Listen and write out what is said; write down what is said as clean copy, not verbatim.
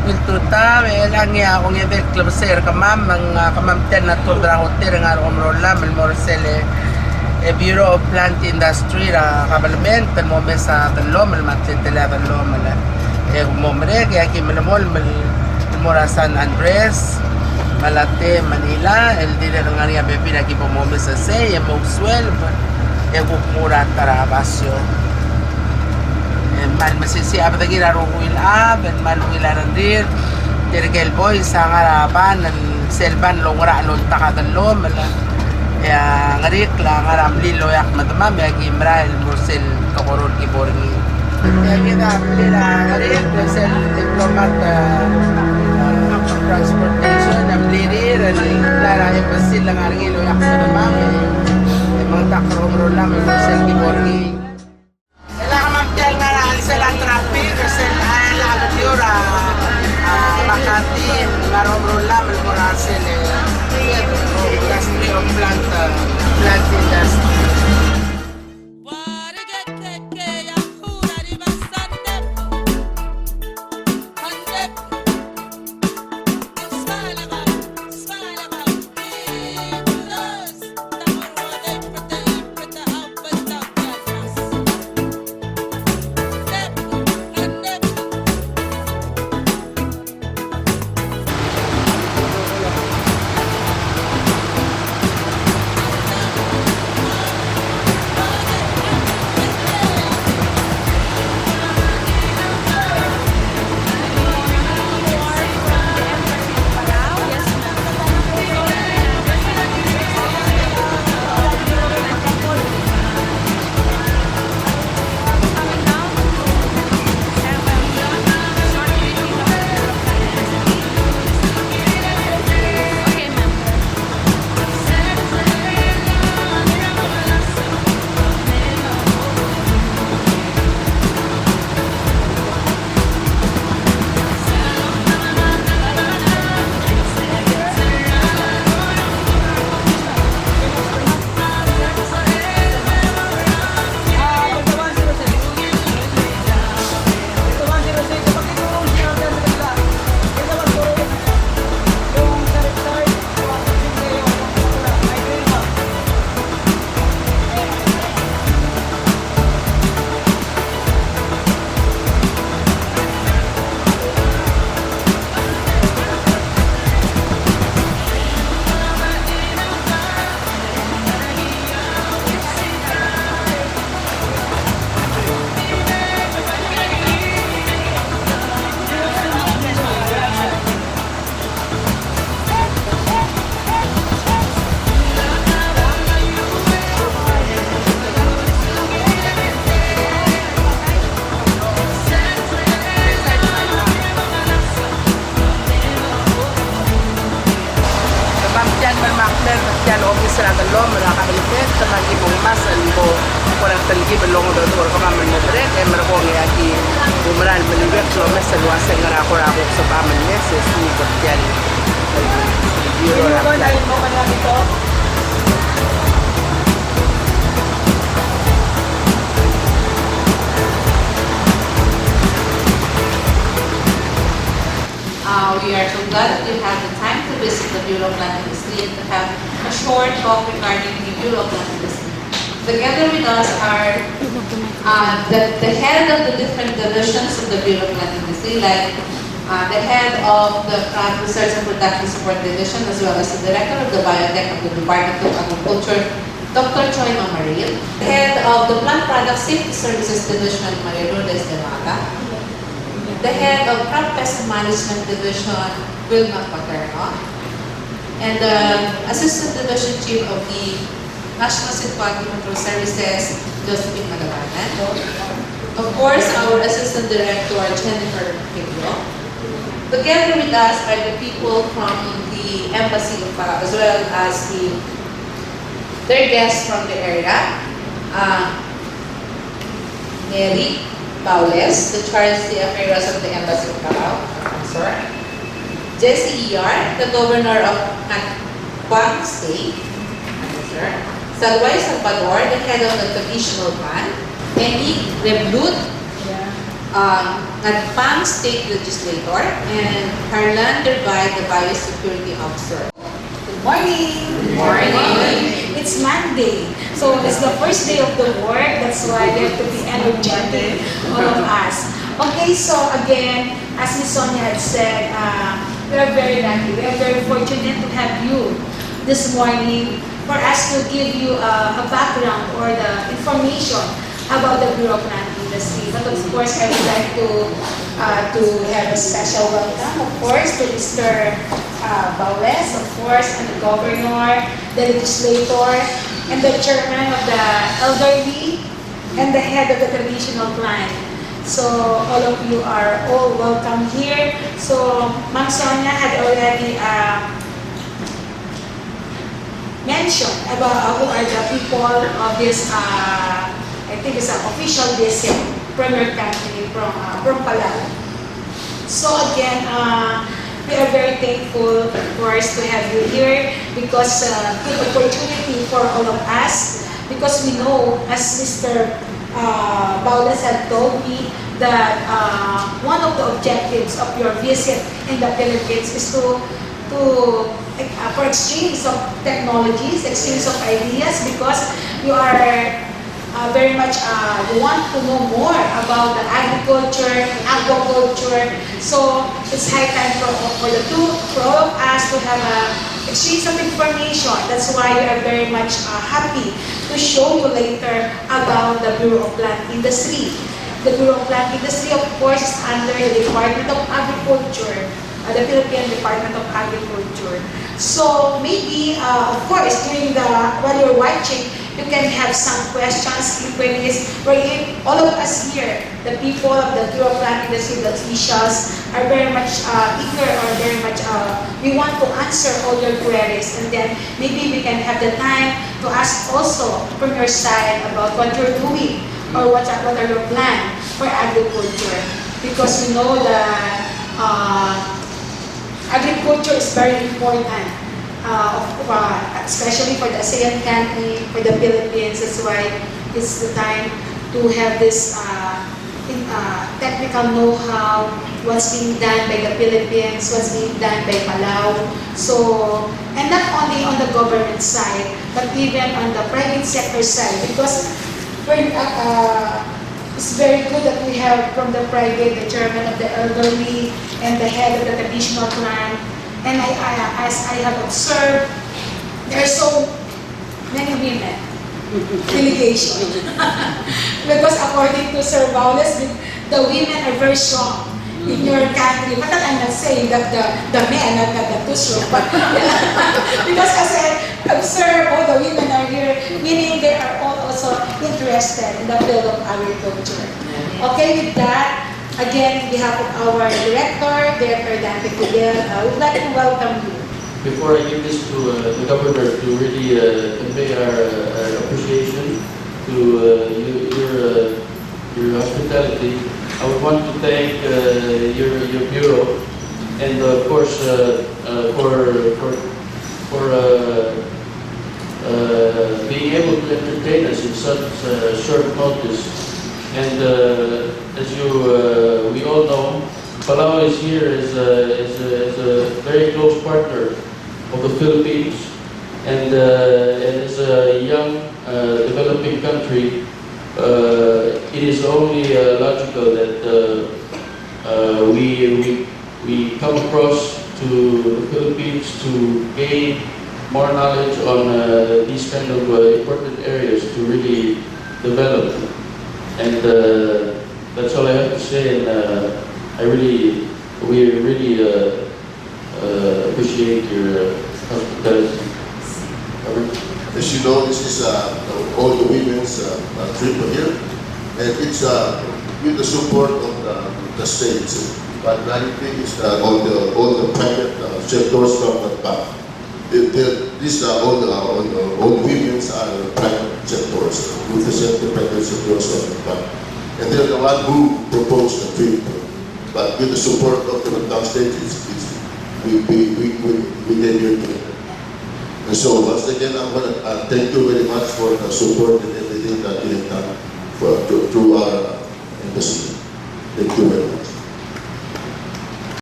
Piltuta, lang ya akong ibig club sir kamam, mga kamamten na tudra hotel nga Mora, Mora Sele, Bureau of Plant Industry, kabalmen, mo sa Tanlom, matitila Tanlom, umomre, kaya kimalamol, Mora San Andres, Malate, Manila, el dile ng nga bebi lagi pumome sa say, Mogswell, Mura Tarabasyo. Man masisi apa lagi laro will up and man will arandir dirigel boy sa ngarapan ng selban longra lon takadalo mala ya ngarik la ngaram lilo yak madama bagi imrael mursel kakorol giborni ya kita lila ngarik mursel diplomat transportation na blirir and lara yung basil lang argilo yak madama mga takro lang mursel giborni sila traffic kasi ala Makati maromrola Mora Sele industry of plant industry. Lo malakabilit sa lagi mong masal mo kurang talgi belong do ko man mo bre e mer ko ngi umral malibek so masal wasa ngara ko ra ko sa paman meses ni ko tiyan biro ra ko dai mo man ito. We are so glad that you had the time to visit the Bureau of Land Industry and to have a short talk regarding the Bureau of Land Industry. Together with us are the head of the different divisions of the Bureau of Land Industry, like the head of the Plant Research and Production Support Division, as well as the director of the Biotech of the Department of Agriculture, Dr. Choi Mamaril, the head of the Plant Product Safety Services Division, Maria Lourdes de Mata, the head of Crop Pest Management Division, Wilma Paterno, and the Assistant Division Chief of the National Seed Quality Control Services, Josephine Magabanan. Of course, our Assistant Director, Jennifer Pedro. Together with us are the people from the Embassy of Palau, as well as their guests from the area. Mary Paules, the charge the affairs of the Embassy of Palau. Sir. Jesse E.R., the Governor of Quang State. Sir. Salway Salvador, the head of the traditional band. Emmy Reblut, nagpang state legislator and Harlan Derbay, the biosecurity officer. Good morning. Good morning. It's Monday, so it's the first day of the work. That's why we have to be energetic, all of us. Okay, so again, as Ms. Sonia had said, we are very lucky. We are very fortunate to have you this morning for us to give you a background or the information about the Bureau of Land Industry. But of course, I would like to have a special welcome, of course, to Mr. Baules, of course, and the governor, the legislator, and the chairman of the elderly, and the head of the traditional clan. So all of you are all welcome here. So Ma'am Sonia had already mentioned about who are the people of this, I think it's an official visit from your country, from Palau. So again, we are very thankful, of course, to have you here because good opportunity for all of us because we know, as Mr. Baules had told me, that one of the objectives of your visit in the Philippines is for exchange of technologies, exchange of ideas, because you are very much you want to know more about the agriculture, aquaculture. So it's high time for all of us to have a exchange of information. That's why we are very much happy to show you later about the Bureau of Land Industry. The Bureau of Land Industry, of course, is under the Department of Agriculture, the Philippine Department of Agriculture. So maybe, of course, while you're watching, you can have some questions, inquiries, where all of us here, the people of the Bureau of Land Industry, the officials, are very much eager or very much, we want to answer all your queries, and then maybe we can have the time to ask also from your side about what you're doing or what are your plans for agriculture, because we know that agriculture is very important, especially for the ASEAN country, for the Philippines. That's why it's the time to have this technical know-how, what's being done by the Philippines, what's being done by Palau. So, and not only on the government side, but even on the private sector side, because it's very good that we have from the private, the chairman of the elderly, and the head of the traditional clan. And as I have observed, there are so many women delegation. Because according to Sir Baules, the women are very strong in your country. But I'm not saying that the men are not too strong, but because as I observe, all the women are here, meaning they are all also interested in the field of agriculture. Okay, with that, again, on behalf of our Director Dante Fidel, I would like to welcome you. Before I give this to the Governor to really convey our appreciation to your hospitality, I would want to thank your Bureau and of course for being able to entertain us in such short notice. And as we all know, Palau is here as a very close partner of the Philippines, and as a young developing country, it is only logical that we come across to the Philippines to gain more knowledge on these kind of important areas to really develop. And that's all I have to say. And we really appreciate your hospitality. As you know, this is all the women's trip here, and it's with the support of the states. But another thing is all the private sectors from the back. All the women's are private sectors, represent the private sectors from the back. And they're the one who proposed the trip. But with the support of the states, we get here together. And so once again, I want to thank you very much for the support and everything that you have done through our embassy. Thank you very much.